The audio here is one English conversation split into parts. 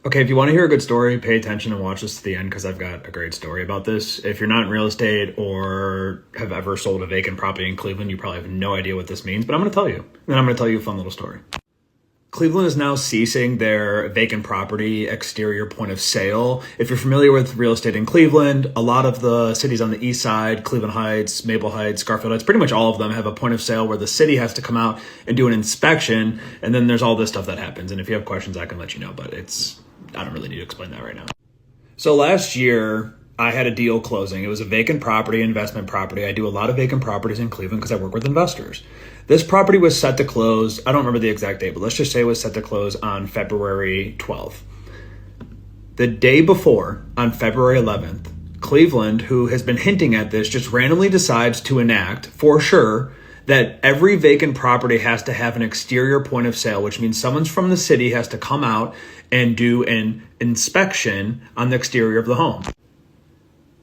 Okay, if you want to hear a good story, pay attention and watch this to the end because I've got a great story about this. If you're not in real estate or have ever sold a vacant property in Cleveland, you probably have no idea what this means, but I'm going to tell you. And then I'm going to tell you a fun little story. Cleveland is now ceasing their vacant property exterior point of sale. If you're familiar with real estate in Cleveland, a lot of the cities on the east side, Cleveland Heights, Maple Heights, Garfield Heights, pretty much all of them have a point of sale where the city has to come out and do an inspection. And then there's all this stuff that happens. And if you have questions, I can let you know, but I don't really need to explain that right now. So last year, I had a deal closing. It was a vacant property, investment property. I do a lot of vacant properties in Cleveland because I work with investors. This property was set to close. I don't remember the exact date, but let's just say it was set to close on February 12th. The day before, on February 11th, Cleveland, who has been hinting at this, just randomly decides to enact, for sure, that every vacant property has to have an exterior point of sale, which means someone from the city has to come out and do an inspection on the exterior of the home.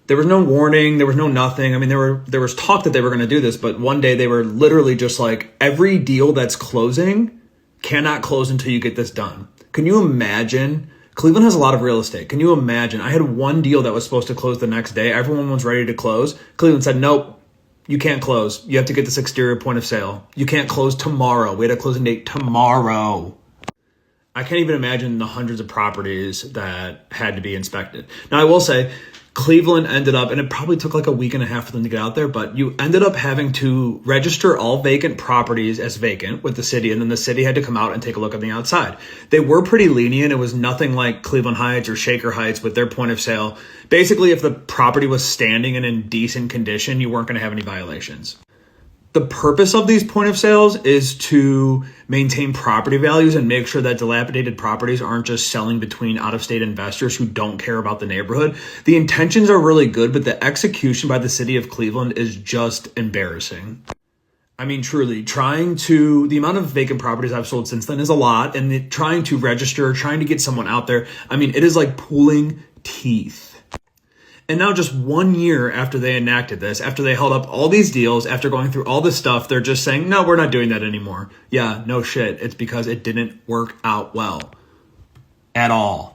There was no warning. There was no nothing. I mean, there was talk that they were going to do this, but one day they were literally just like, every deal that's closing cannot close until you get this done. Can you imagine? Cleveland has a lot of real estate. Can you imagine? I had one deal that was supposed to close the next day. Everyone was ready to close. Cleveland said, nope, you can't close. You have to get this exterior point of sale. You can't close tomorrow. We had a closing date tomorrow. I can't even imagine the hundreds of properties that had to be inspected. Now, I will say, Cleveland ended up, and it probably took like a week and a half for them to get out there, but you ended up having to register all vacant properties as vacant with the city, and then the city had to come out and take a look on the outside. They were pretty lenient. It was nothing like Cleveland Heights or Shaker Heights with their point of sale. Basically, if the property was standing and in decent condition, you weren't going to have any violations. The purpose of these point of sales is to maintain property values and make sure that dilapidated properties aren't just selling between out-of-state investors who don't care about the neighborhood. The intentions are really good, but the execution by the city of Cleveland is just embarrassing. I mean, truly, the amount of vacant properties I've sold since then is a lot, and trying to register, trying to get someone out there, I mean, it is like pulling teeth. And now just 1 year after they enacted this, after they held up all these deals, after going through all this stuff, they're just saying, no, we're not doing that anymore. Yeah, no shit. It's because it didn't work out well at all.